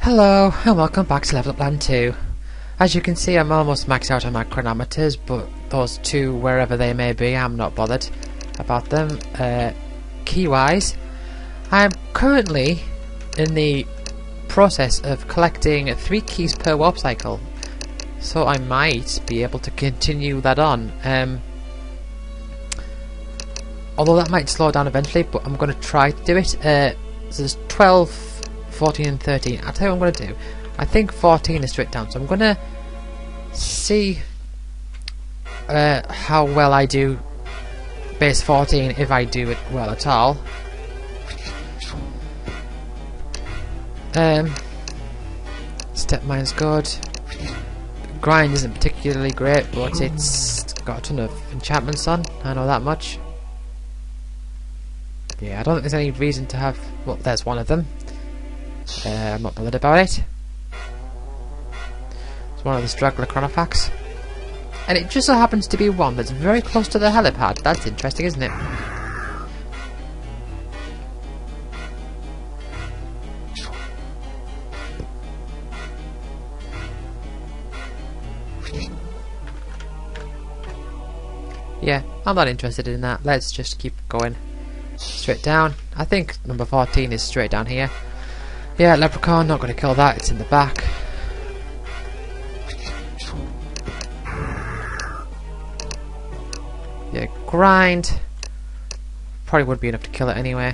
Hello and welcome back to Level Up Land 2. As you can see, I'm almost maxed out on my chronometers, but those two, wherever they may be, I'm not bothered about them. Key-wise, I'm currently in the process of collecting 3 keys per warp cycle, so I might be able to continue that on. Although that might slow down eventually, but I'm going to try to do it. So there's 12, 14 and 13. I'll tell you what I'm going to do. I think 14 is straight down, so I'm going to see how well I do base 14, if I do it well at all. Step mine's good. Grind isn't particularly great, but it's got a ton of enchantments on. I know that much. Yeah, I don't think there's any reason to have... Well, there's one of them. I'm not bothered about it. It's one of the straggler chronofacts. And it just so happens to be one that's very close to the helipad. That's interesting, isn't it? Yeah, I'm not interested in that. Let's just keep going. Straight down. I think number 14 is straight down here. Yeah, leprechaun, not going to kill that, it's in the back. Yeah, grind. Probably would be enough to kill it anyway.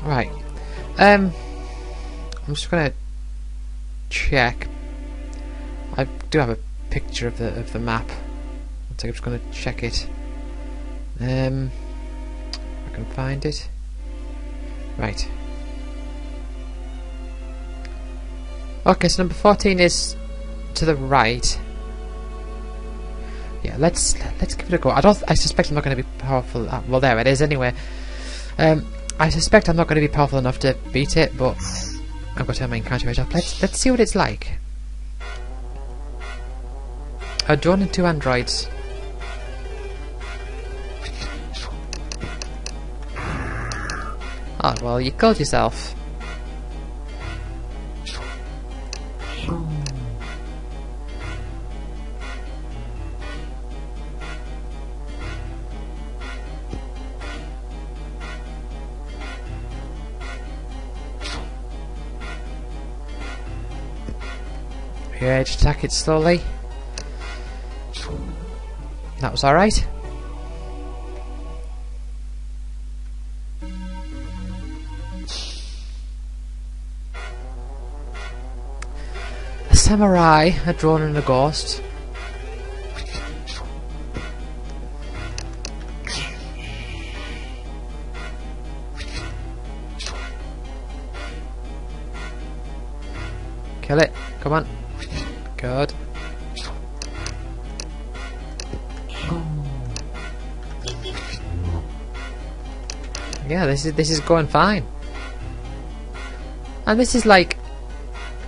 Right. I'm just gonna check. I do have a picture of the map. So I'm just gonna check it. I can find it. Right. Okay, so number 14 is to the right. Yeah, let's give it a go. I suspect I'm not going to be powerful. Well, there it is. Anyway. I suspect I'm not going to be powerful enough to beat it, but I've got to turn my encounter rate up. Let's see what it's like. A drone and 2 androids. Oh, well, you killed yourself. Yeah, just attack it slowly. That was alright. A samurai, a drone and a ghost. Kill it, come on. Good. Yeah, this is going fine. And this is like,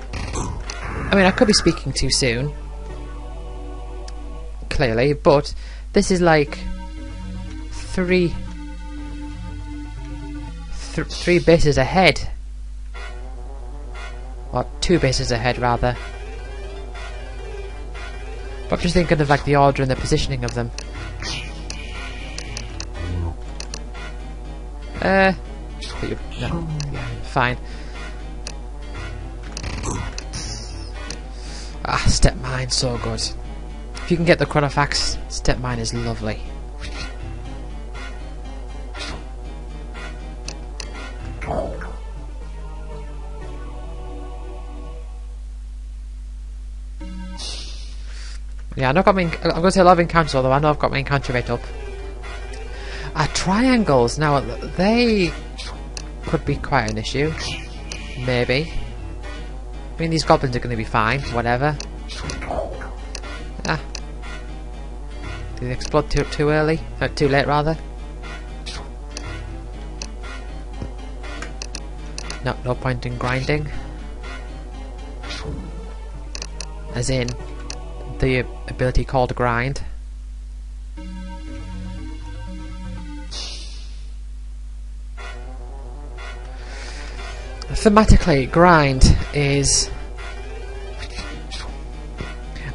I mean, I could be speaking too soon, clearly, but this is like three bases ahead, or 2 bases ahead rather. But I'm just thinking of like the order and the positioning of them. No, yeah, fine. Ah, step mine, so good. If you can get the chronofacts, step mine is lovely. Yeah, I'm going to say a lot of encounters, although I know I've got my encounter rate up. Triangles, now they could be quite an issue. Maybe. I mean, these goblins are going to be fine, whatever. Ah. Did they explode too early? Too late, rather. no point in grinding. As in, the ability called grind. Thematically, grind is...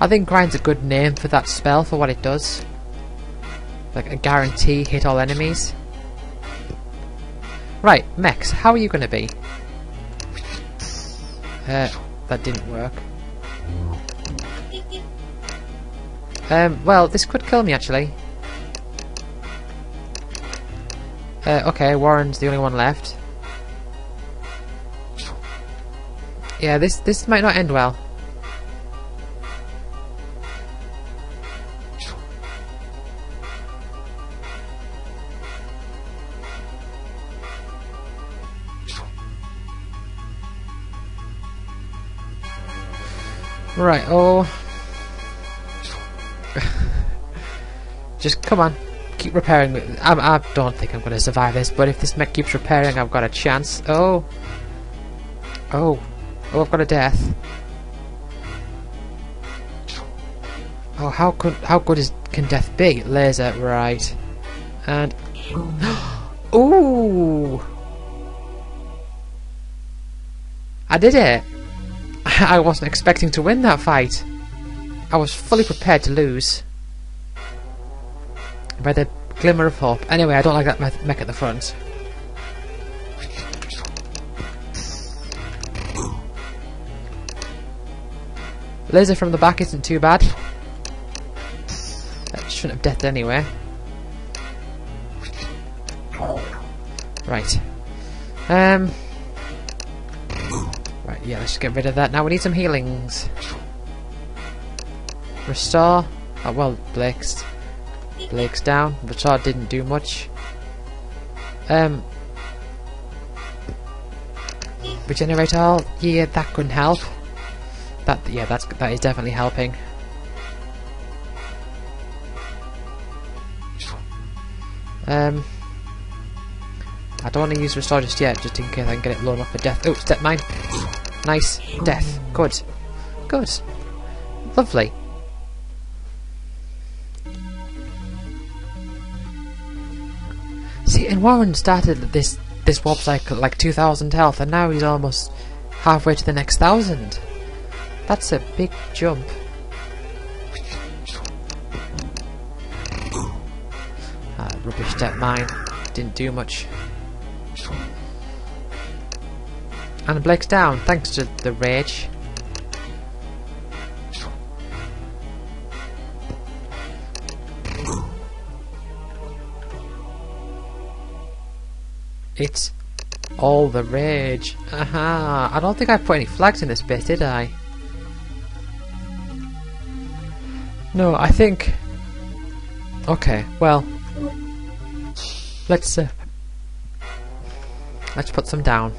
I think grind's a good name for that spell, for what it does. Like a guarantee hit all enemies. Right, Mex, how are you gonna be? That didn't work. Well, this could kill me actually. Okay, Warren's the only one left. Yeah, this might not end well. Right, oh. Just come on, keep repairing. I don't think I'm going to survive this, but if this mech keeps repairing, I've got a chance. Oh. Oh. Oh, I've got a death. Oh, how good can death be? Laser, right. And... Ooh! I did it! I wasn't expecting to win that fight. I was fully prepared to lose. By the glimmer of hope. Anyway, I don't like that mech at the front. Laser from the back isn't too bad. That shouldn't have deathed anyway. Right. Right, yeah, let's just get rid of that. Now we need some healings. Restore. Oh, well, Blake's down. Restore didn't do much. Regenerate all. Yeah, that couldn't help. That is definitely helping. I don't want to use restore just yet, just in case I can get it blown up for death. Oh, step mine. Nice. Death. Good. Good. Lovely. See, and Warren started this warp cycle like 2,000 health, and now he's almost halfway to the next 1,000. That's a big jump. Rubbish step mine. Didn't do much. And Blake's down, thanks to the rage. It's all the rage. Aha! I don't think I put any flags in this bit, did I? No, I think... Okay, well... Let's put some down.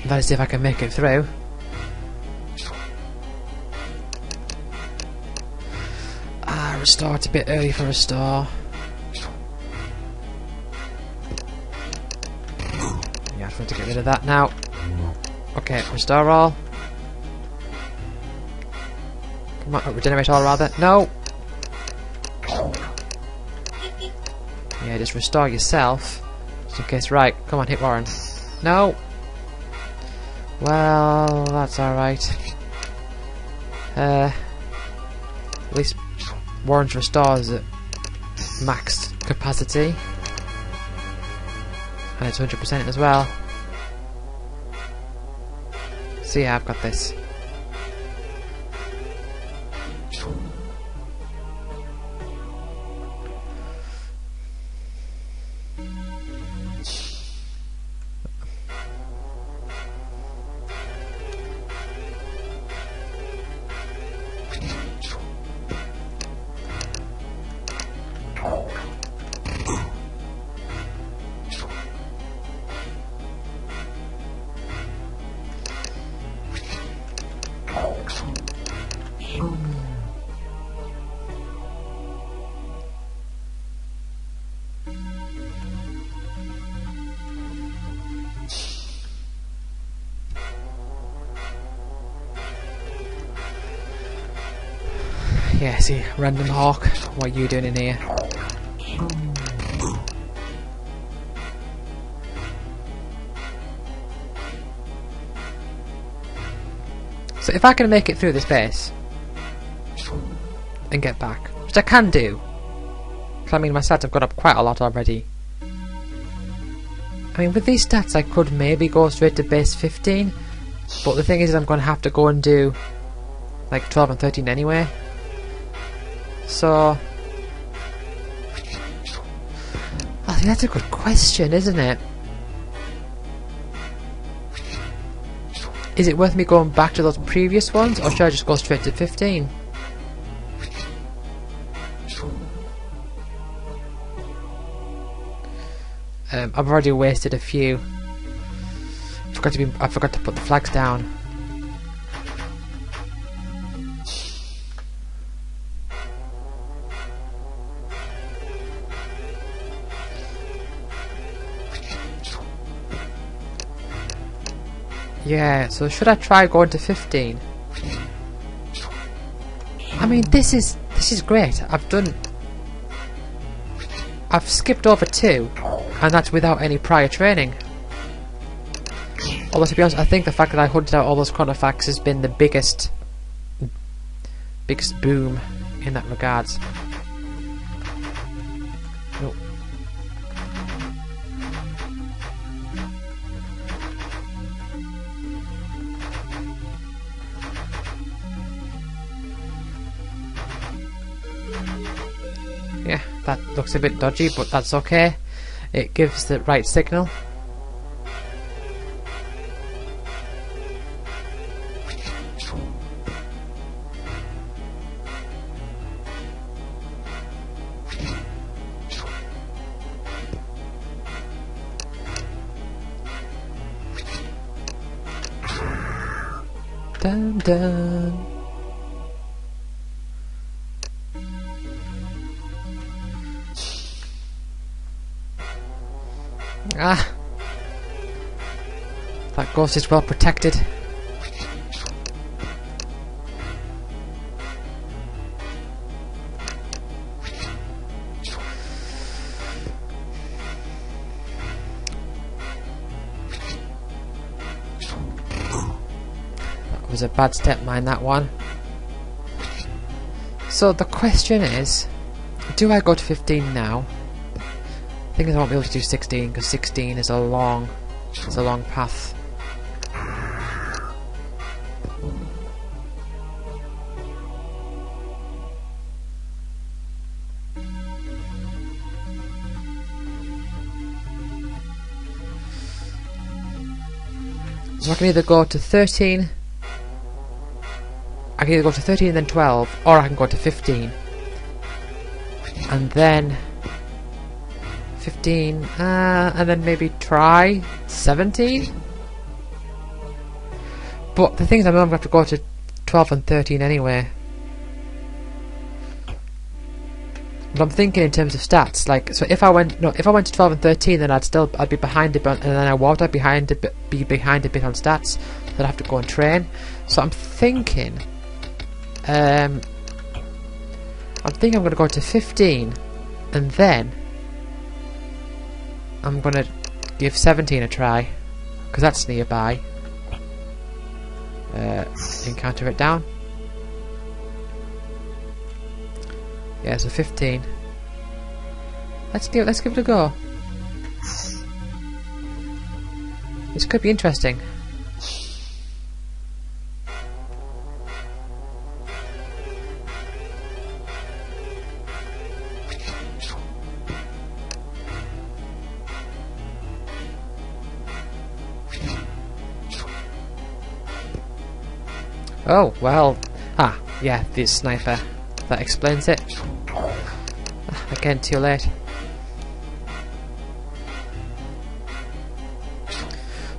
Let's see if I can make it through. Restore, it's a bit early for restore. Yeah, I just want to get rid of that now. Okay, restore all. Come on, regenerate all rather. No! Yeah, just restore yourself. Just in case, right, come on, hit Warren. No! Well, that's alright. At least Warren's restore is at max capacity. And it's 100% as well. So yeah, I've got this. Yeah, see, Random Hawk, what are you doing in here? So if I can make it through this base and get back, which I can do, because I mean my stats have gone up quite a lot already. I mean with these stats I could maybe go straight to base 15, but the thing is I'm going to have to go and do like 12 and 13 anyway. So I think that's a good question, isn't it? Is it worth me going back to those previous ones, or should I just go straight to 15? I've already wasted a few. I forgot to put the flags down. Yeah, so should I try going to 15? I mean, this is great. I've skipped over 2, and that's without any prior training. Although to be honest, I think the fact that I hunted out all those Chronofacts has been the biggest boom in that regards. Nope. Yeah, that looks a bit dodgy, but that's okay. It gives the right signal. Dun dun. Ah, that ghost is well protected. That was a bad step mine, that one. So the question is, do I go to 15 now? The thing is I won't be able to do 16 because 16 is a long path. So I can either go to 13, I can either go to 13 and then 12, or I can go to 15. And then 15, and then maybe try 17? But the thing is I know I'm going to have to go to 12 and 13 anyway. But I'm thinking in terms of stats, like, so if I went to 12 and 13, then I'd be behind a bit, and then I won't be behind a bit on stats. So I'd have to go and train. So I'm thinking I'm going to go to 15, and then I'm going to give 17 a try, because that's nearby. Encounter it down. Yeah, so 15. Let's give it a go. This could be interesting. Oh, well, yeah, the sniper. That explains it. Again, too late.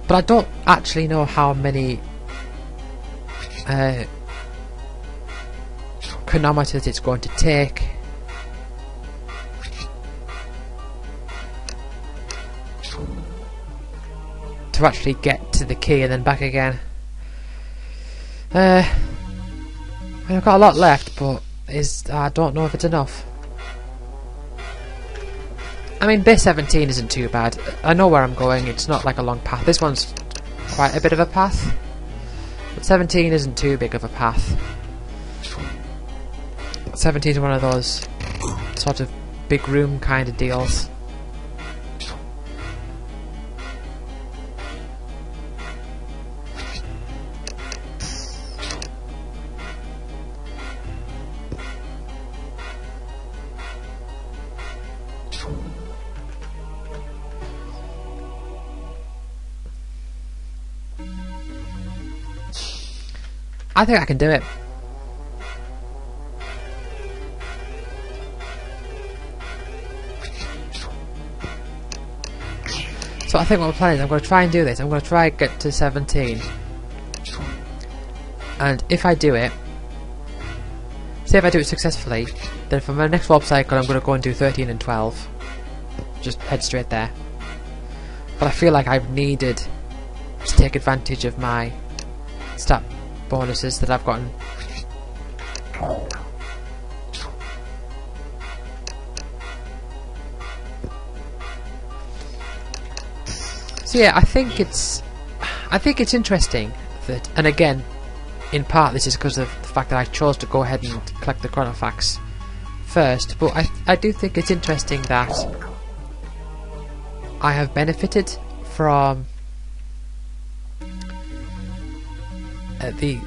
But I don't actually know how many chronometers it's going to take. To actually get to the key and then back again. I've got a lot left, but is I don't know if it's enough. I mean, base 17 isn't too bad. I know where I'm going. It's not like a long path. This one's quite a bit of a path, but 17 isn't too big of a path. 17 is one of those sort of big room kind of deals. I think I can do it. So I think what my plan is, I'm going to try and do this. I'm going to try and get to 17. And if I do it, say if I do it successfully, then for my next warp cycle I'm going to go and do 13 and 12. Just head straight there. But I feel like I've needed to take advantage of my stat bonuses that I've gotten. So yeah, I think it's interesting that, and again, in part this is because of the fact that I chose to go ahead and collect the Chronofacts first, but I do think it's interesting that I have benefited from the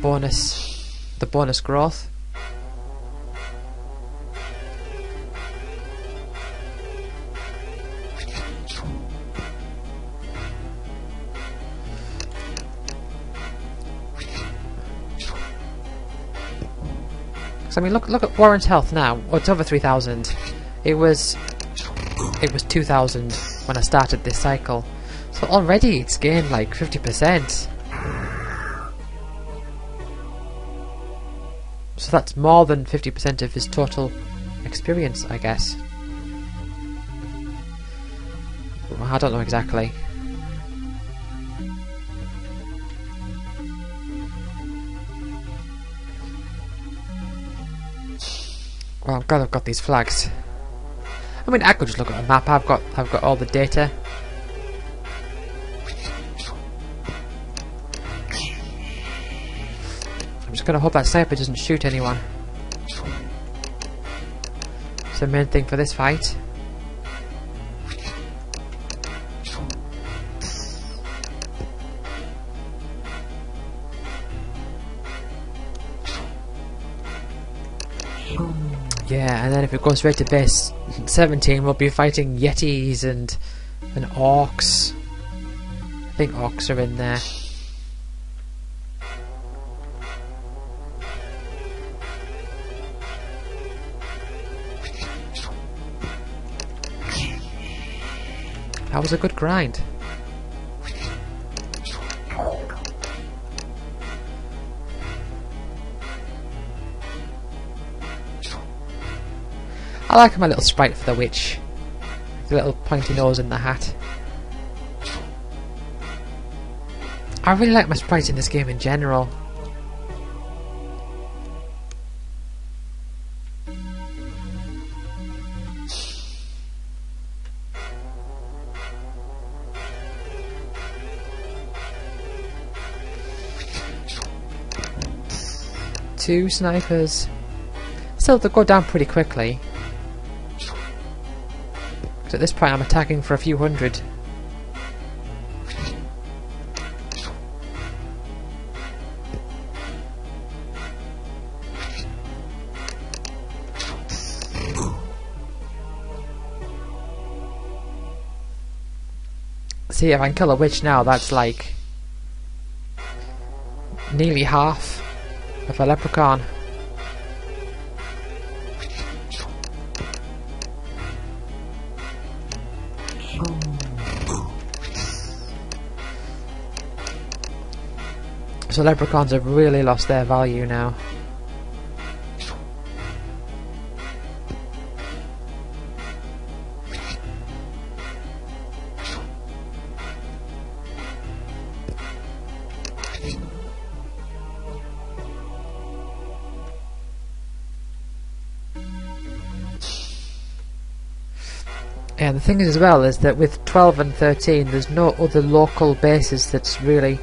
bonus growth. So I mean, look at Warren's health now. Oh, it's over 3,000. It was 2,000 when I started this cycle. So already it's gained like 50%. So that's more than 50% of his total experience, I guess. Well, I don't know exactly. Well, I'm glad I've got these flags. I mean, I could just look at a map. I've got all the data. I'm just gonna hope that sniper doesn't shoot anyone. It's the main thing for this fight. Yeah, and then if it goes straight to base 17, we'll be fighting Yetis and Orcs. I think Orcs are in there. That was a good grind. I like my little sprite for the witch. The little pointy nose in the hat. I really like my sprites in this game in general. Two snipers. Still, they go down pretty quickly. Because at this point I'm attacking for a few hundred. See, if I can kill a witch now, that's like nearly half of a leprechaun. So leprechauns have really lost their value now. And the thing is as well is that with 12 and 13 there's no other local bases that's really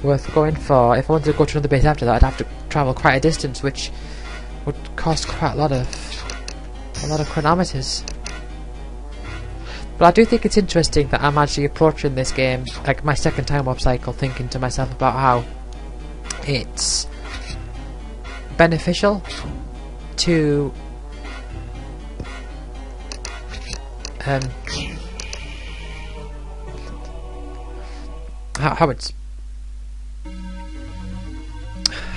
worth going for. If I wanted to go to another base after that, I'd have to travel quite a distance, which would cost quite a lot of chronometers. But I do think it's interesting that I'm actually approaching this game, like my second time warp cycle, thinking to myself about how it's beneficial to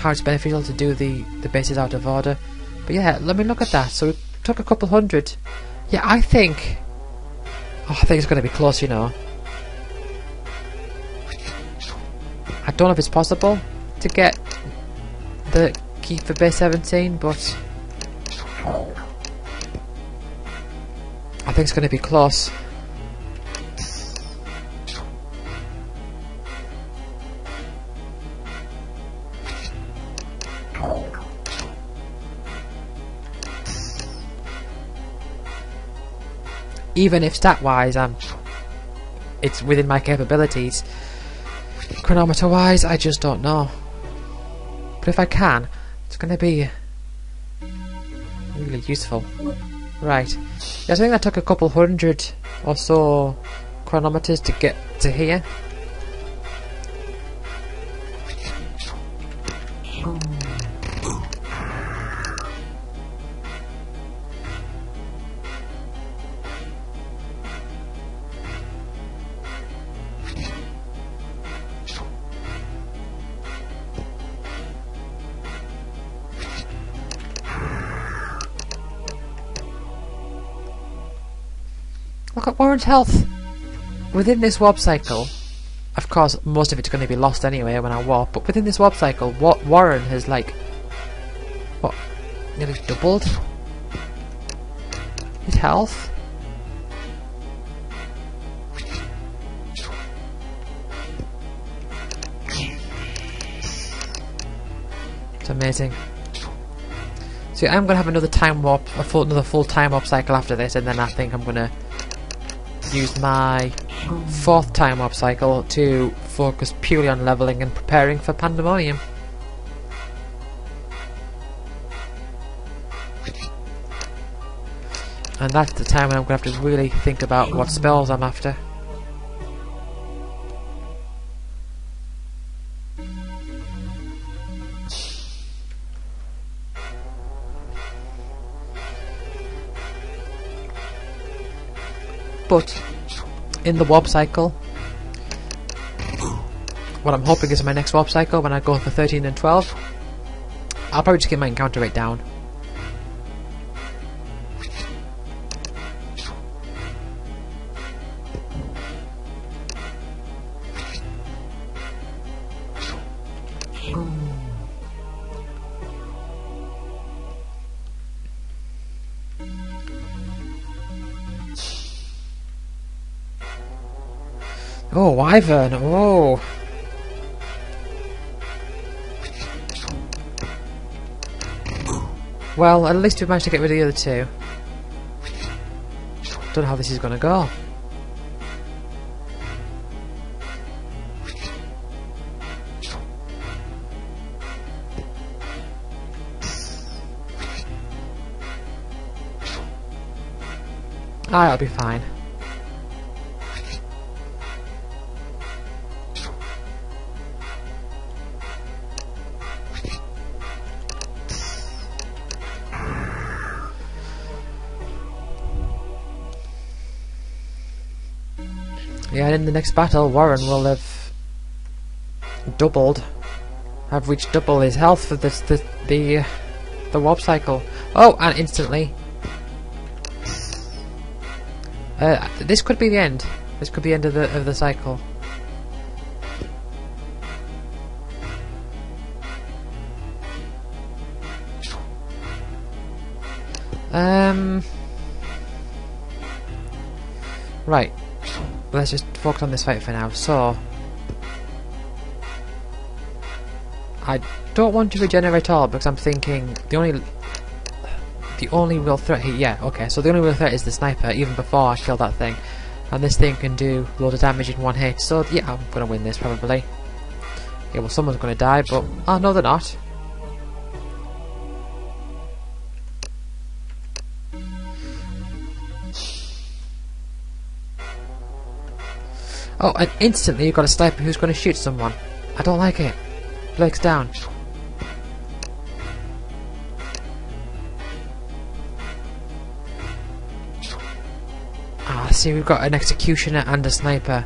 how it's beneficial to do the bases out of order. But yeah, let me look at that. So it took a couple hundred. Yeah, I think it's going to be close, you know. I don't know if it's possible to get the key for base 17, but I think it's going to be close. Even if stat-wise it's within my capabilities, chronometer-wise I just don't know. But if I can, it's going to be really useful. Right. Yeah, I think that took a couple hundred or so chronometers to get to here. Look at Warren's health! Within this warp cycle, of course most of it's going to be lost anyway when I warp, but within this warp cycle, Warren has like, what, nearly doubled his health? It's amazing. So I'm going to have another time warp, another full time warp cycle after this, and then I think I'm going to use my fourth time warp cycle to focus purely on leveling and preparing for Pandemonium. And that's the time when I'm going to have to really think about what spells I'm after. But in the warp cycle, what I'm hoping is my next warp cycle, when I go for 13 and 12, I'll probably just get my encounter rate down. Oh, Wyvern, oh! Well, at least we've managed to get rid of the other two. Don't know how this is gonna go. I'll be fine. Yeah, and in the next battle, Warren will have reached double his health for the warp cycle. Oh, and instantly. This could be the end. This could be the end of the cycle. Right. Let's just focus on this fight for now. So, I don't want to regenerate all because I'm thinking the the only real threat here. Yeah, okay, so the only real threat is the sniper, even before I kill that thing. And this thing can do a load of damage in one hit, so yeah, I'm gonna win this probably. Yeah, well, someone's gonna die, but oh no, they're not. Oh, and instantly you've got a sniper who's gonna shoot someone. I don't like it. Blake's down. Ah, see, we've got an executioner and a sniper.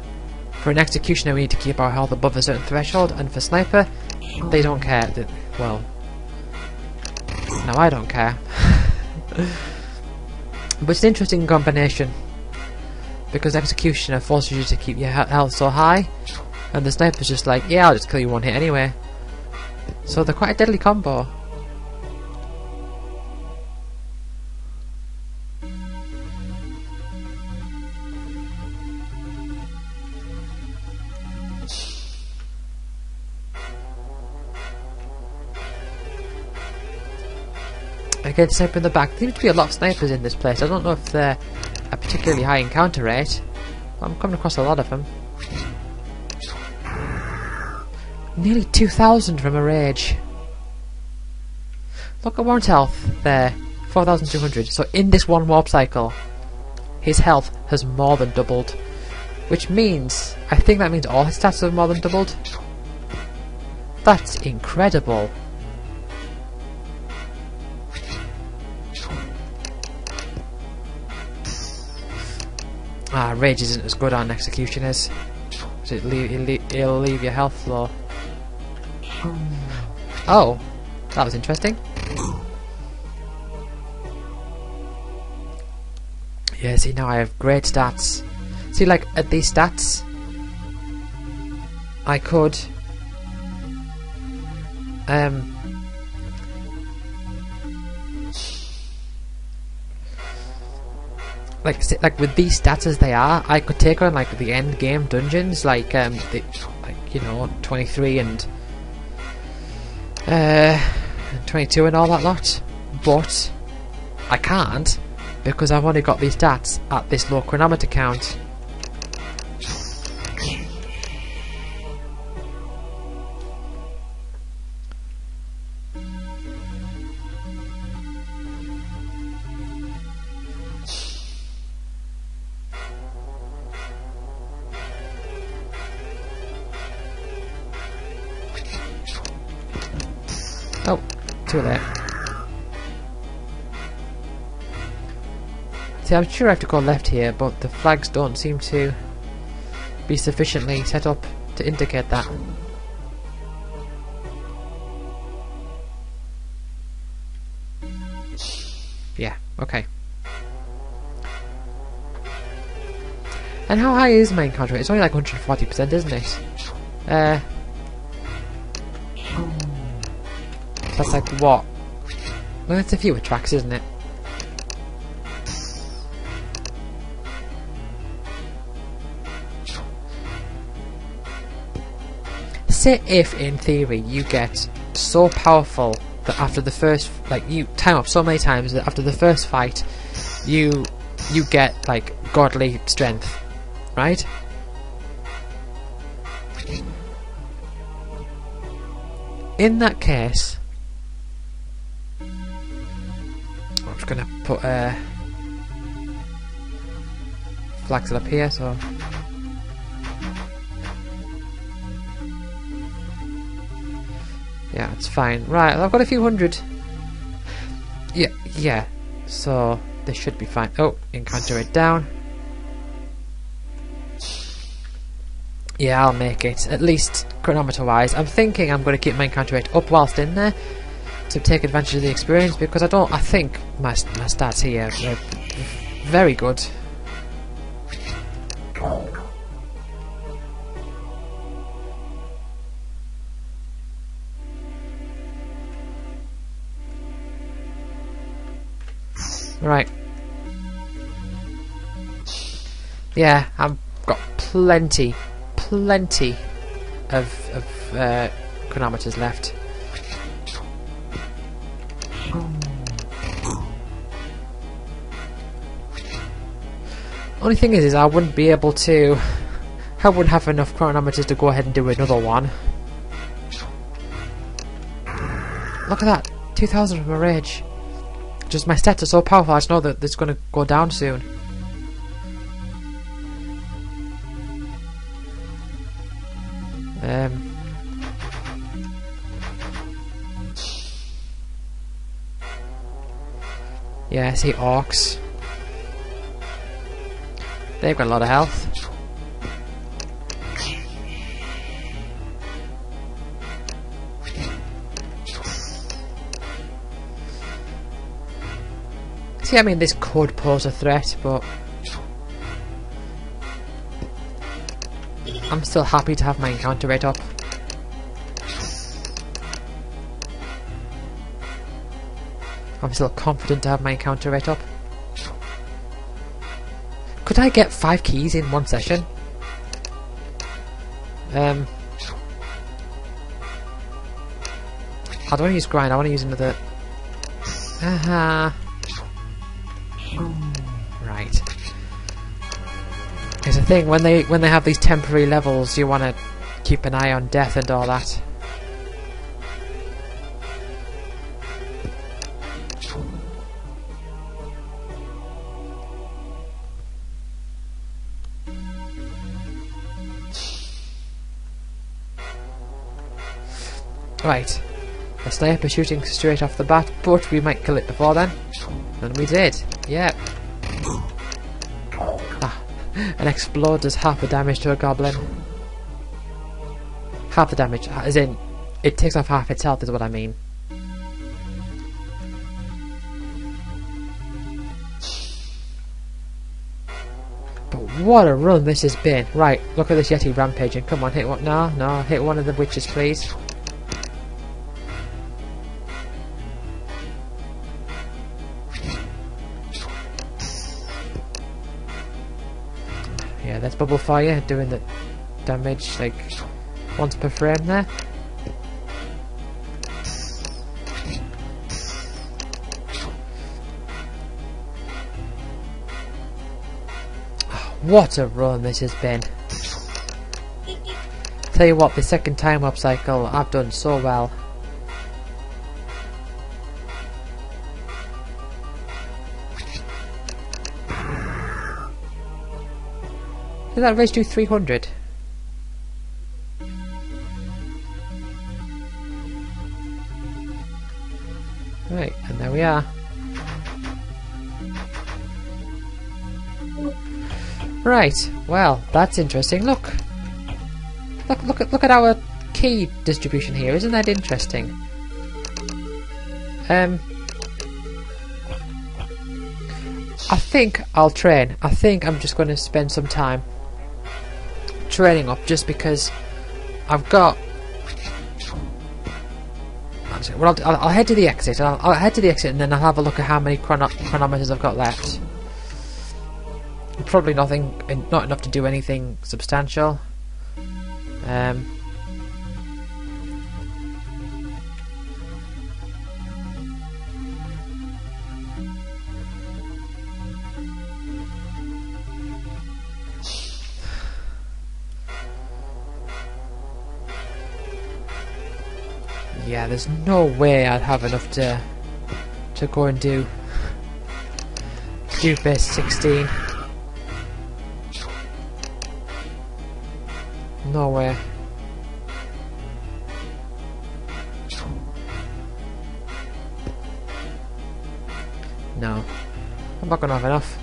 For an executioner, we need to keep our health above a certain threshold, and for sniper, they don't care. Well, no, I don't care. But it's an interesting combination, because executioner forces you to keep your health so high, and the sniper's just like, yeah, I'll just kill you one hit anyway. So they're quite a deadly combo. Again, sniper in the back. There seems to be a lot of snipers in this place. I don't know if they're a particularly high encounter rate, but I'm coming across a lot of them. Nearly 2,000 from a rage. Look at Warren's health there, 4,200. So in this one warp cycle, his health has more than doubled. Which means, I think that means all his stats have more than doubled. That's incredible. Ah, rage isn't as good on executioners. It'll leave your health low. Oh, that was interesting. Yeah, see, now I have great stats. See, like, at these stats, I could like with these stats as they are, I could take on like the end game dungeons, like you know, 23 and 22 and all that lot. But I can't, because I've only got these stats at this low chronometer count. Oh, too late. See, I'm sure I have to go left here, but the flags don't seem to be sufficiently set up to indicate that. Yeah, okay. And how high is my encounter rate? It's only like 140%, isn't it? That's like what? Well, it's a few tracks, isn't it? Say if, in theory, you get so powerful that after the first, like, you time up so many times that after the first fight, you get like godly strength, right? In that case, I'm just gonna put flags up here, so yeah, it's fine. Right, I've got a few hundred. Yeah. So this should be fine. Oh, encounter rate down. Yeah, I'll make it. At least chronometer-wise. I'm thinking I'm going to keep my encounter rate up whilst in there to take advantage of the experience, because I think my stats here are very good. Right. Yeah, I've got plenty of chronometers left. Only thing is I wouldn't be able to... I wouldn't have enough chronometers to go ahead and do another one. Look at that! 2000 from a rage. Just my stats are so powerful, I just know that it's going to go down soon. Yeah, I see orcs. They've got a lot of health. See, I mean, this could pose a threat, but I'm still happy to have my encounter rate up. I'm still confident to have my encounter rate up. Could I get 5 keys in one session? I don't want to use grind, I want to use another... Right. Here's the thing, when they have these temporary levels, you want to keep an eye on death and all that. Right, a sniper shooting straight off the bat, but we might kill it before then. And we did, yeah. An explode does half the damage to a goblin. Half the damage, as in, it takes off half its health is what I mean. But what a run this has been. Right, look at this Yeti rampaging. Come on, hit one. No, hit one of the witches, please. Yeah, that's bubble fire doing the damage like once per frame there. What a run this has been. Tell you what, the second time up cycle I've done so well. Did that raise do 300? Right, and there we are. Right, well, that's interesting. Look at our key distribution here. Isn't that interesting? I think I'll train. I think I'm just going to spend some time training up, just because I've got... Well, I'll head to the exit. I'll head to the exit and then I'll have a look at how many chronometers I've got left. Probably not enough to do anything substantial. Yeah, there's no way I'd have enough to go and do base 16. No way. No, I'm not gonna have enough.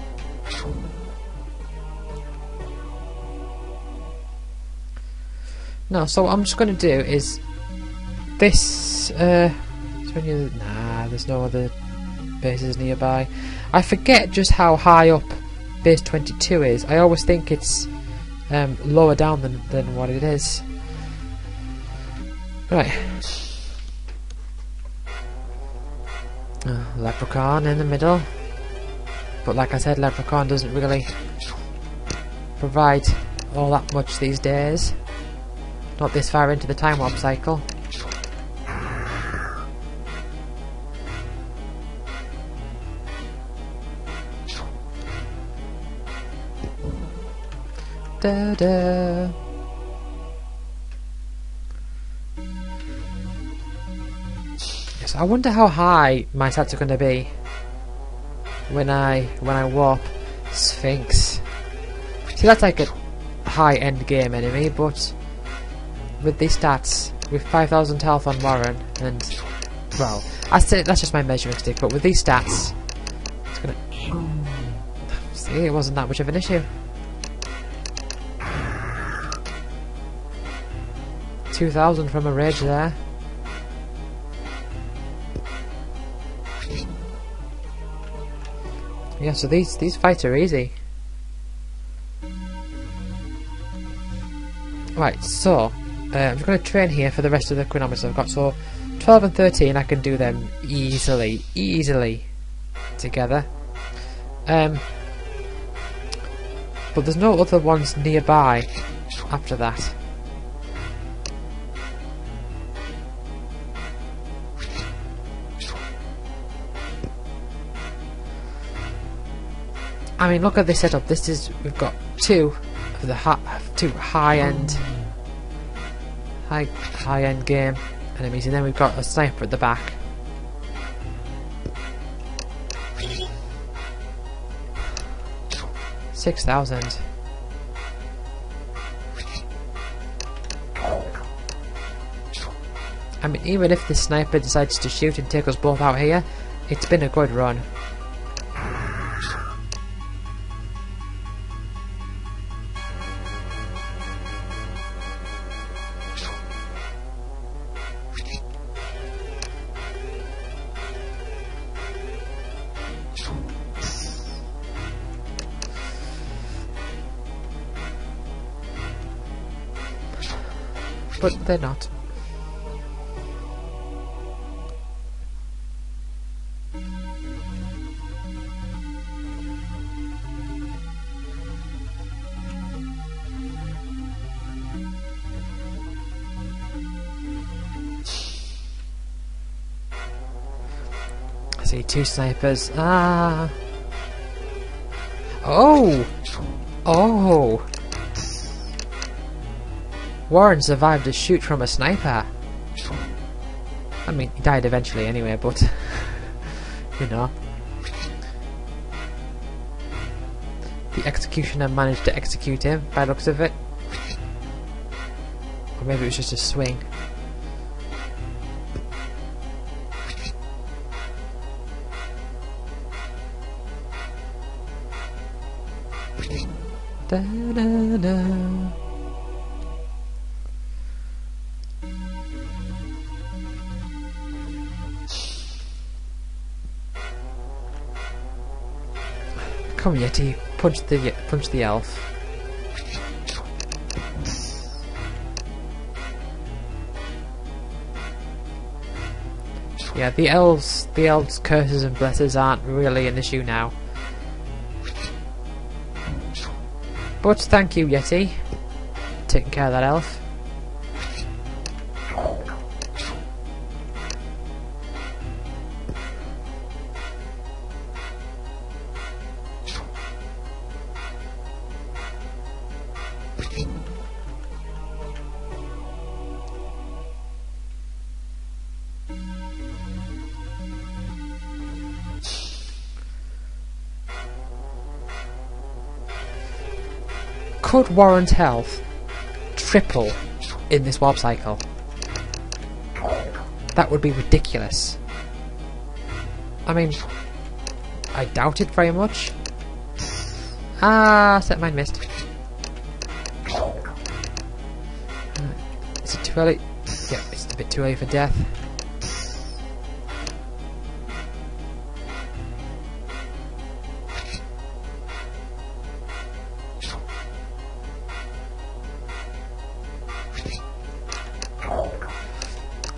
No, so what I'm just gonna do is this. Nah, there's no other bases nearby. I forget just how high up base 22 is. I always think it's lower down than what it is. Right. Leprechaun in the middle. But like I said, Leprechaun doesn't really provide all that much these days. Not this far into the time warp cycle. Da da. Yes, I wonder how high my stats are going to be when I warp Sphinx. See, that's like a high-end game enemy, but with these stats, with 5,000 health on Warren, and well, that's just my measuring stick. But with these stats, it's gonna. See, it wasn't that much of an issue. 2,000 from a rage there. Yeah, so these fights are easy. Right, so I'm just going to train here for the rest of the chronometers I've got. So 12 and 13, I can do them easily together. But there's no other ones nearby after that. I mean, look at this setup. We've got two of the high-end game enemies, and then we've got a sniper at the back. $6,000. I mean, even if the sniper decides to shoot and take us both out here, it's been a good run. But they're not. I see two snipers. Ah. Oh! Oh! Warren survived a shoot from a sniper. I mean, he died eventually anyway, but you know. The executioner managed to execute him by the looks of it. Or maybe it was just a swing. Da, da, da. Come Yeti, punch the elf. Yeah, the elves' curses and blesses aren't really an issue now. But thank you, Yeti, taking care of that elf. Could Warren's health triple in this warp cycle? That would be ridiculous. I mean, I doubt it very much. Ah, set mine missed. Is it too early? Yeah, it's a bit too early for death.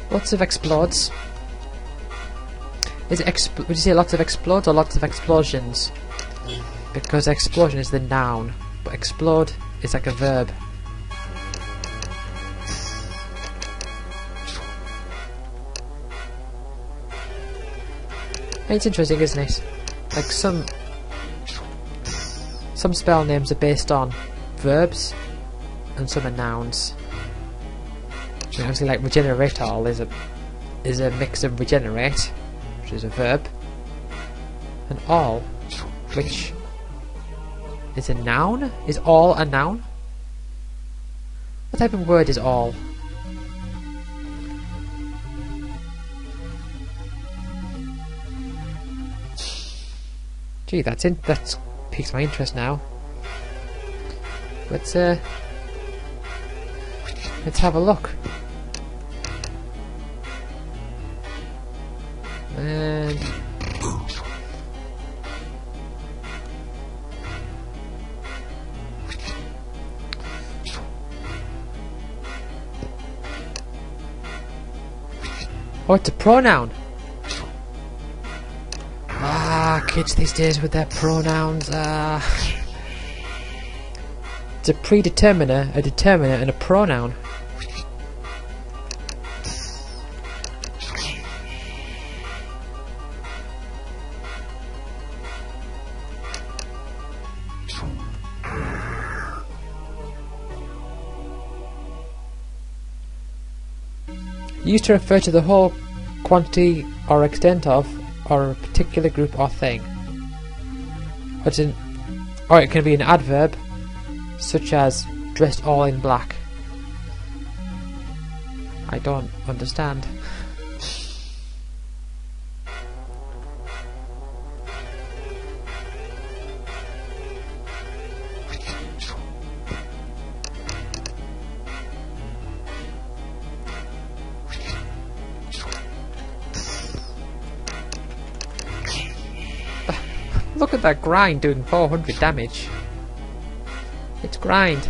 Lots of explodes. Is it would you say lots of explodes or lots of explosions? Because explosion is the noun, but explode is like a verb. It's interesting, isn't it? Like some spell names are based on verbs and some are nouns. So obviously, like regenerate all is a mix of regenerate, which is a verb, and all, which is a noun. Is all a noun? What type of word is all? Gee, that's piques my interest now. Let's have a look. And oh, it's a pronoun. Kids these days with their pronouns. It's a predeterminer, a determiner, and a pronoun. Used to refer to the whole quantity or extent of, or a particular group or thing. Or it can be an adverb, such as dressed all in black. I don't understand. Look at that grind doing 400 damage. It's grind.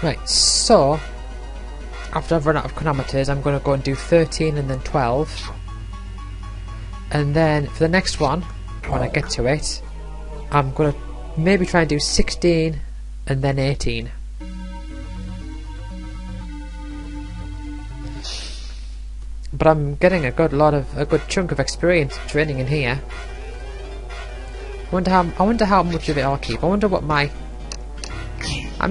Right, so after I've run out of chronometers, I'm going to go and do 13 and then 12. And then for the next one, when I get to it, I'm going to maybe try and do 16 and then 18. But I'm getting a good chunk of experience training in here. I wonder how much of it I'll keep. I'm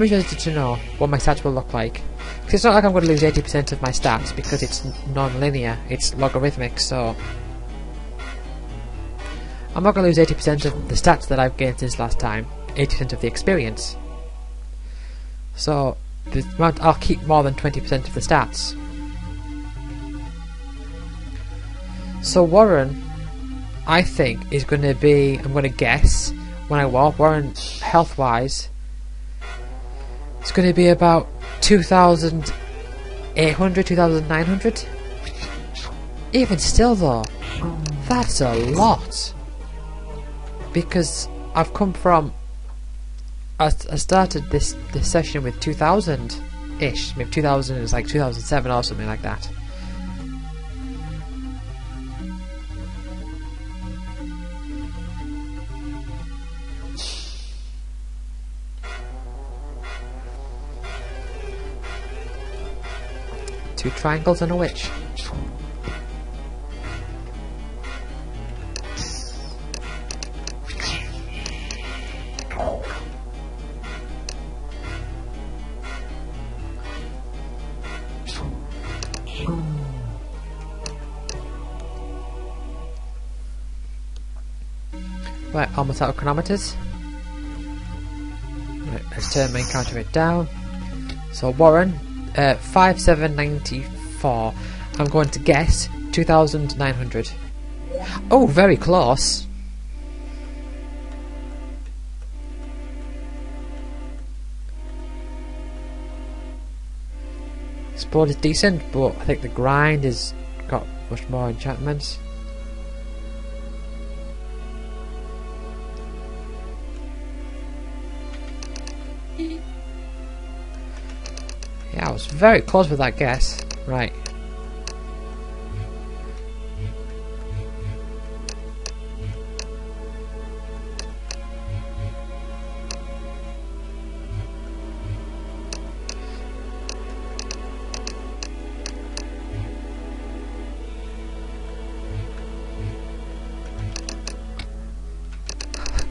interested to know what my stats will look like. Because it's not like I'm going to lose 80% of my stats because it's non-linear, it's logarithmic, so I'm not going to lose 80% of the stats that I've gained since last time, 80% of the experience. So I'll keep more than 20% of the stats. So Warren, I think, is going to be, I'm going to guess, when I walk, Warren, health-wise, it's going to be about 2,800, 2,900? Even still though, that's a lot. Because I've come from, I started this session with 2,000-ish, maybe 2,000 is like 2007 or something like that. Two triangles and a witch. Right, almost out of chronometers. Right, let's turn my counter rate down. So Warren, 5794. I'm going to guess 2,900. Oh, very close. Sport is decent, but I think the grind has got much more enchantments. Yeah, I was very close with that guess. Right.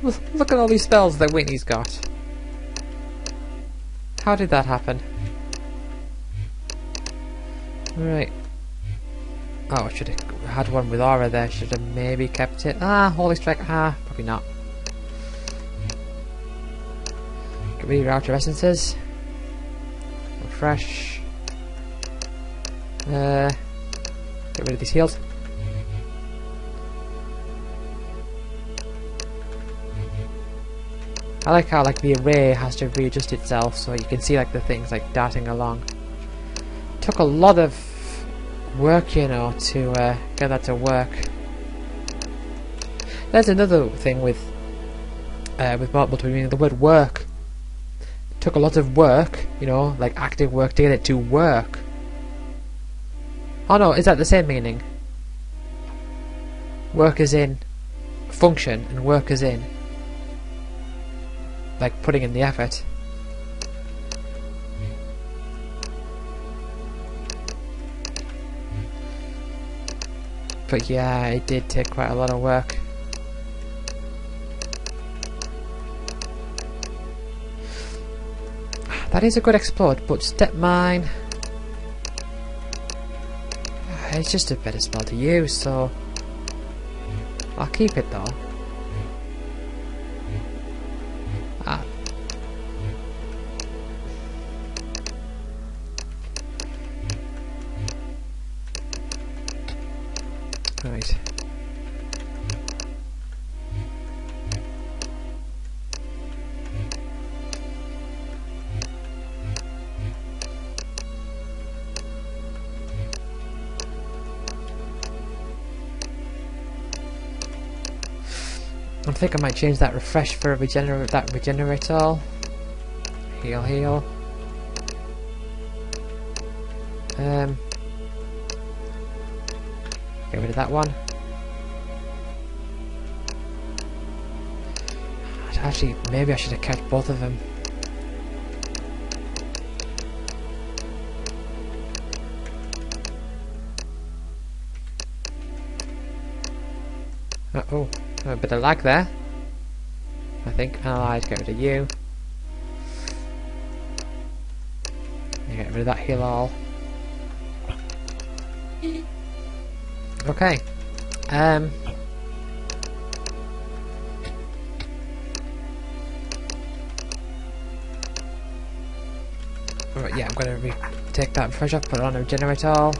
Look at all these spells that Whitney's got. How did that happen? Right. Oh, I should have had one with aura there. Should have maybe kept it. Ah, Holy Strike. Ah, probably not. Get rid of your outer essences. Refresh. Get rid of these heals. I like how like the array has to readjust itself so you can see like the things like darting along. Took a lot of work, you know, to get that to work. There's another thing with multiple, meaning the word work. Took a lot of work, you know, like active work to get it to work. Oh no, is that the same meaning? Work as in function and work as in like putting in the effort. But yeah, it did take quite a lot of work. That is a good explode, but Step Mine, it's just a better spell to use, so I'll keep it though. Right. I think I might change that refresh for a regenerate all. Heal, heal. Get rid of that one. Actually, maybe I should have kept both of them. Oh, a bit of lag there. I think. Analyze, get rid of you. Get rid of that heal all. Okay. Right, yeah, I'm going to take that fresh off, put it on a regenerate all.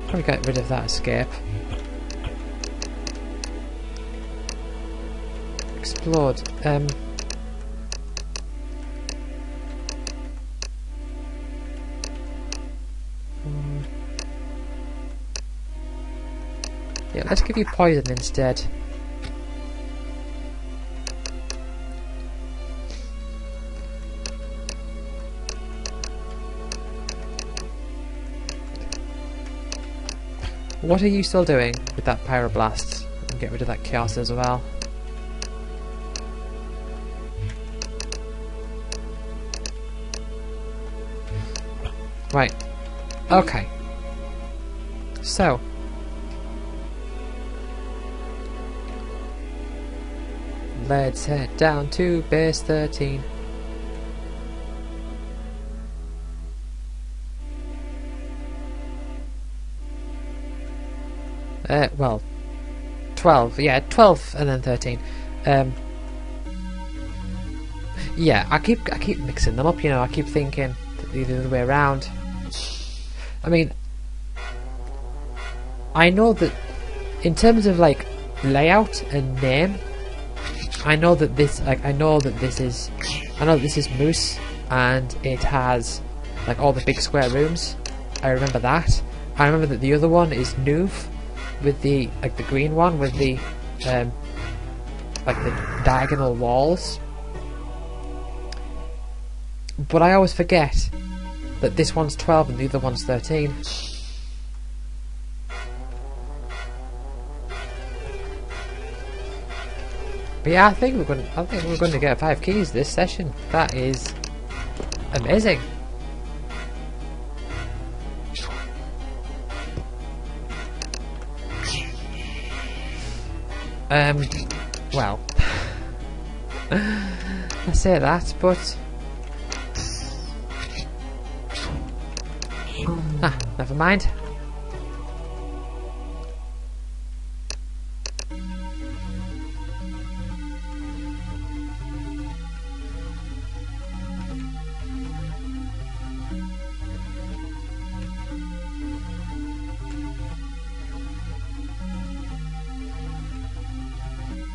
Probably get rid of that escape. Explode. Yeah, let's give you poison instead. What are you still doing with that Pyroblast? And get rid of that Chaos as well. Right. Okay. So. Let's head down to base 13. Well, 12. Yeah, 12 and then 13. Yeah, I keep mixing them up. You know, I keep thinking the other way around. I mean, I know that in terms of like layout and name, I know that this is Moose, and it has like all the big square rooms. I remember that. I remember that the other one is Nuve, with the green one with the like the diagonal walls. But I always forget that this one's 12 and the other one's 13. But yeah, I think we're going to get 5 keys this session. That is Amazing. Well, I say that, but never mind.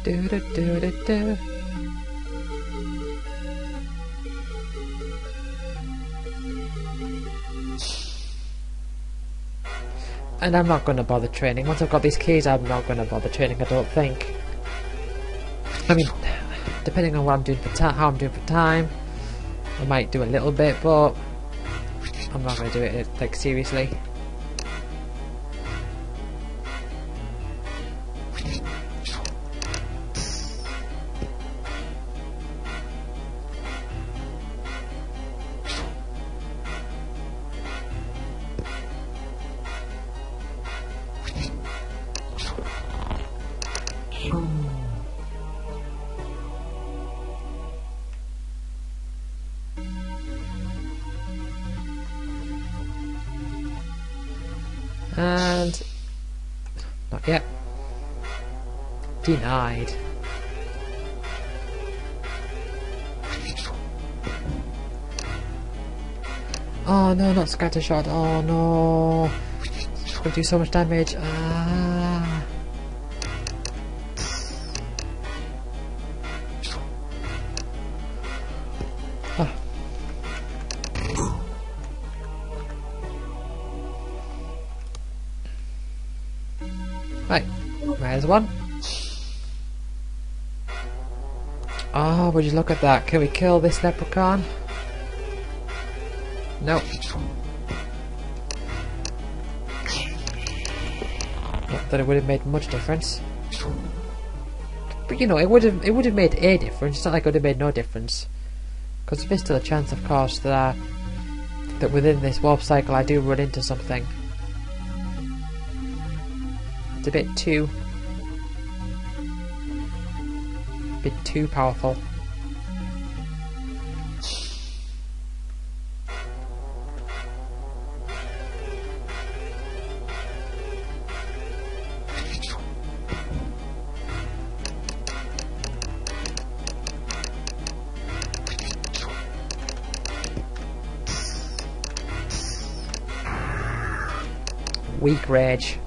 Do do do do do. And I'm not going to bother training. Once I've got these keys, I'm not going to bother training, I don't think. I mean, depending on what I'm doing for how I'm doing for time, I might do a little bit, but I'm not going to do it like seriously. And not yet. Denied. Oh no, not scatter shot. Oh no. It's gonna do so much damage. Ah. Ah. Right, there's one. Oh, would you look at that? Can we kill this leprechaun? Nope. Not that it would have made much difference. But you know, it would have made a difference. It's not like it would have made no difference. Because there's still a chance, of course, that within this warp cycle I do run into something. It's a bit too powerful. Weak rage.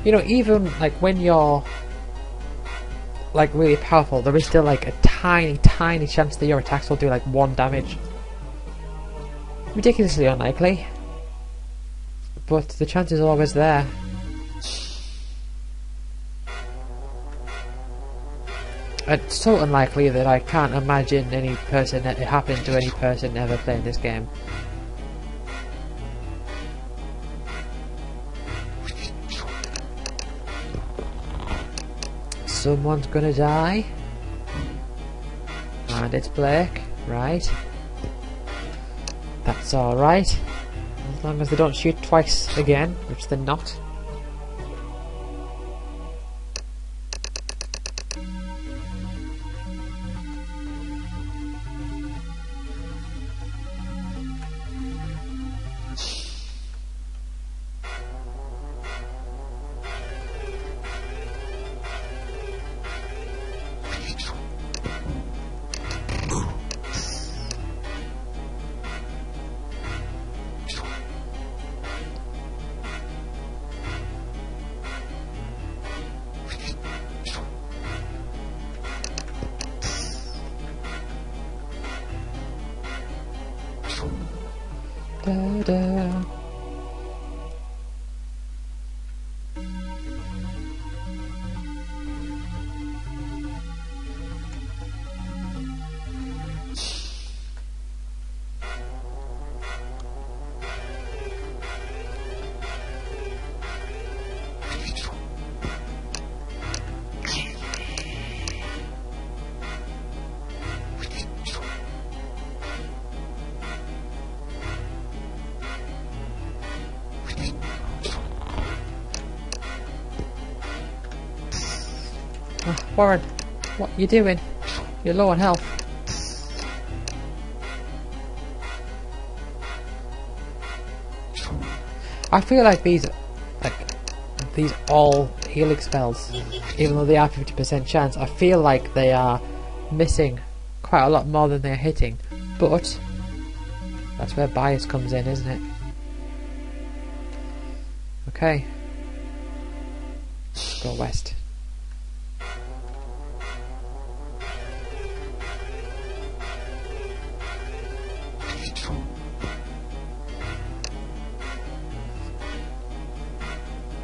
You know, even like when you're like really powerful, there is still like a tiny chance that your attacks will do like 1 damage. Ridiculously unlikely, but the chance is always there. It's so unlikely that I can't imagine it happening to any person ever playing this game. Someone's gonna die. And it's Blake, right? That's alright. As long as they don't shoot twice again, which they're not. Da, da. Warren, what you doing? You're low on health. I feel like these all healing spells, even though they are 50% chance, I feel like they are missing quite a lot more than they're hitting. But that's where bias comes in, isn't it? Okay. Let's go west.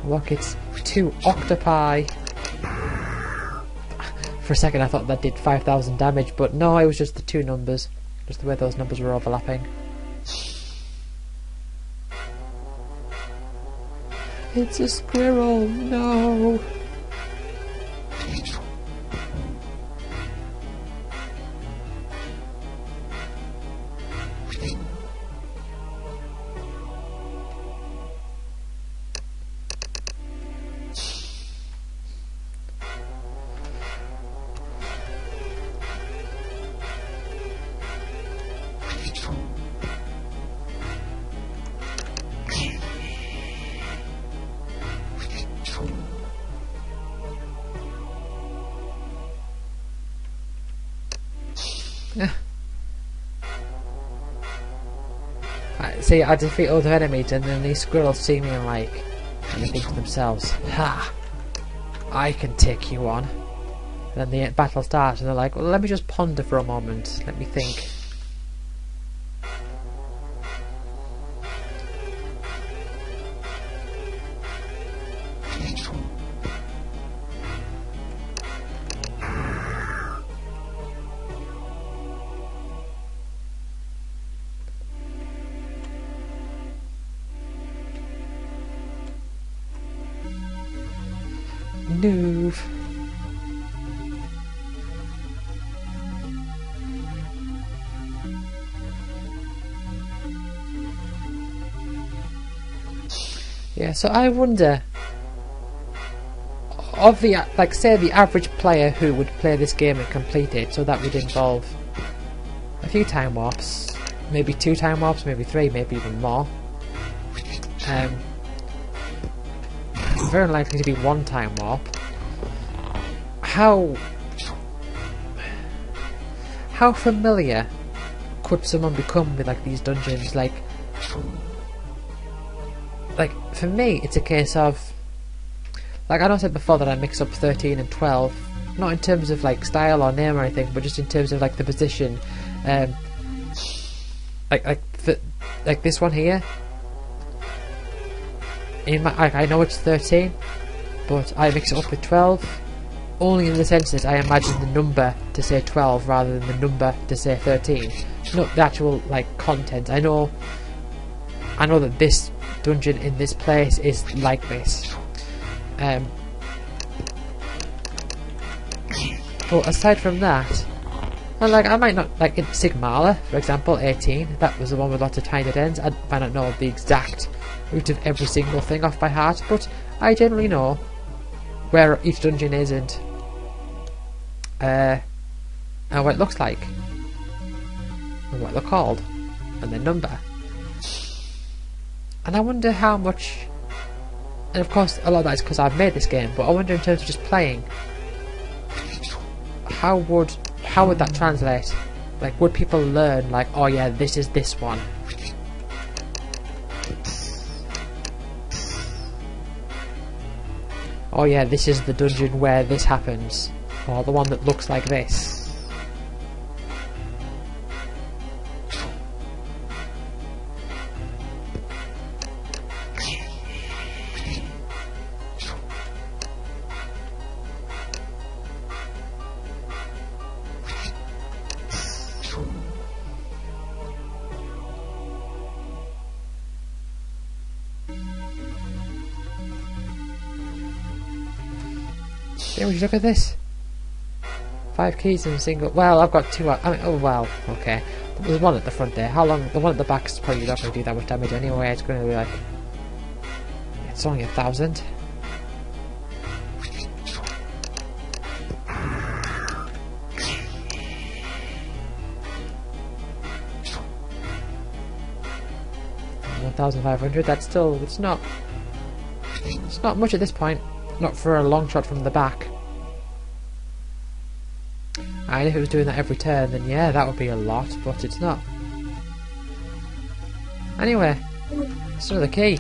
Look, it's 2 octopi. For a second I thought that did 5,000 damage, but no, it was just the 2 numbers. Just the way those numbers were overlapping. It's a squirrel, no! See, I defeat other enemies and then these squirrels see me and they think to themselves, ha! I can take you on. And then the battle starts and they're like, well, let me just ponder for a moment, let me think. Move. Yeah, so I wonder, of the say the average player who would play this game and complete it, so that would involve a few time warps, maybe 2 time warps, maybe 3, maybe even more. Very unlikely to be 1 time warp. How familiar could someone become with these dungeons? Like for me, it's a case of I know I said before that I mix up 13 and 12, not in terms of style or name or anything, but just in terms of the position. Like this one here. I know it's 13, but I mix it up with 12, only in the sense that I imagine the number to say 12 rather than the number to say 13. Not the actual content. I know that this dungeon in this place is like this. But aside from that, well, I might not in Sigmala, for example, 18. That was the one with lots of tiny ends. I might not know the exact route of every single thing off by heart, but I generally know where each dungeon is and what it looks like and what they're called and their number. And I wonder how much, and of course a lot of that is because I've made this game, but I wonder in terms of just playing, how would that translate? Would people learn oh yeah, this is this one? Oh yeah, this is the dungeon where this happens, or the one that looks like this. Yeah, would you look at this? 5 keys in a single. Well, I've got 2. Oh well, okay. There's one at the front there. How long? The one at the back is probably not going to do that much damage anyway. It's going to be it's only 1,000. 1,500. That's still, it's not much at this point. Not for a long shot from the back. And if it was doing that every turn, then yeah, that would be a lot, but it's not. Anyway, it's another key.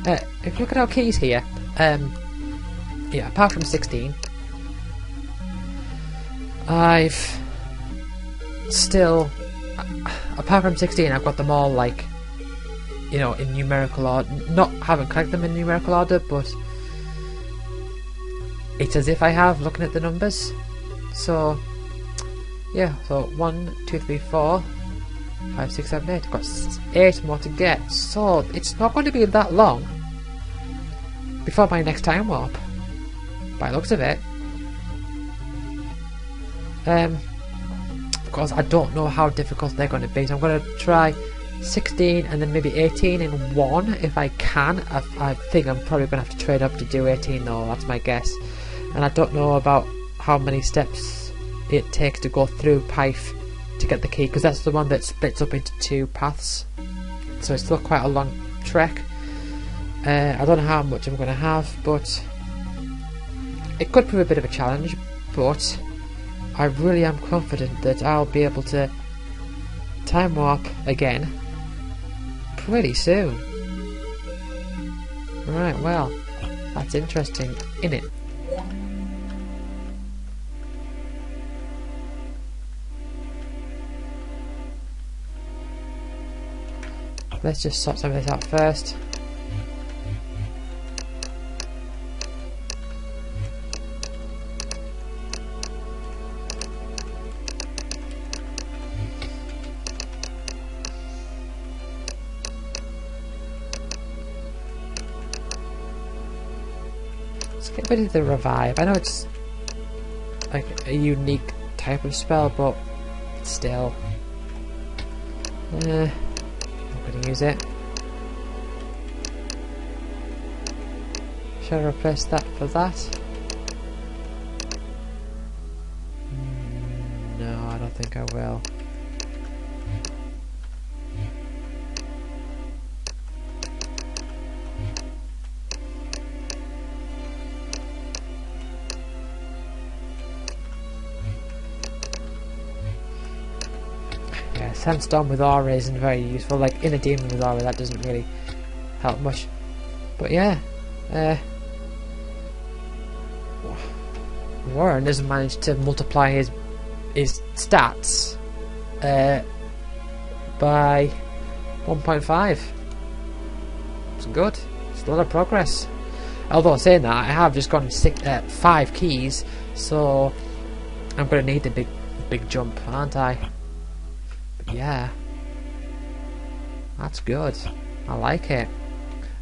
If you look at our keys here, yeah, apart from 16, I've still, apart from 16, I've got them all, like, you know, in numerical order. Haven't collected them in numerical order, but it's as if I have, looking at the numbers. So yeah, so 1, 2, 3, 4, 5, 6, 7, 8. I've got 8 more to get, so it's not going to be that long before my next time warp, by the looks of it. Of course, I don't know how difficult they're going to be, so I'm going to try 16 and then maybe 18 in one if I can. I think I'm probably going to have to trade up to do 18 though, that's my guess. And I don't know about how many steps it takes to go through Pyth to get the key, because that's the one that splits up into 2 paths, so it's still quite a long trek. I don't know how much I'm going to have, but it could prove a bit of a challenge, but I really am confident that I'll be able to time warp again pretty soon. Right, well, that's interesting, innit? Let's just sort some of this out first. Let's get rid of the revive. I know it's like a unique type of spell, but still. Not going to use it. Shall I replace that for that? No, I don't think I will. Sandstorm with aura isn't very useful, like in a demon with aura that doesn't really help much. But yeah, Warren has managed to multiply his stats by 1.5. It's good, it's a lot of progress. Although saying that, I have just gone 5 keys, so I'm going to need the big jump, aren't I? Yeah, that's good. I like it.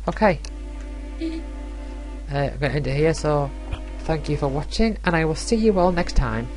Okay, I'm going to end it here, so thank you for watching, and I will see you all next time.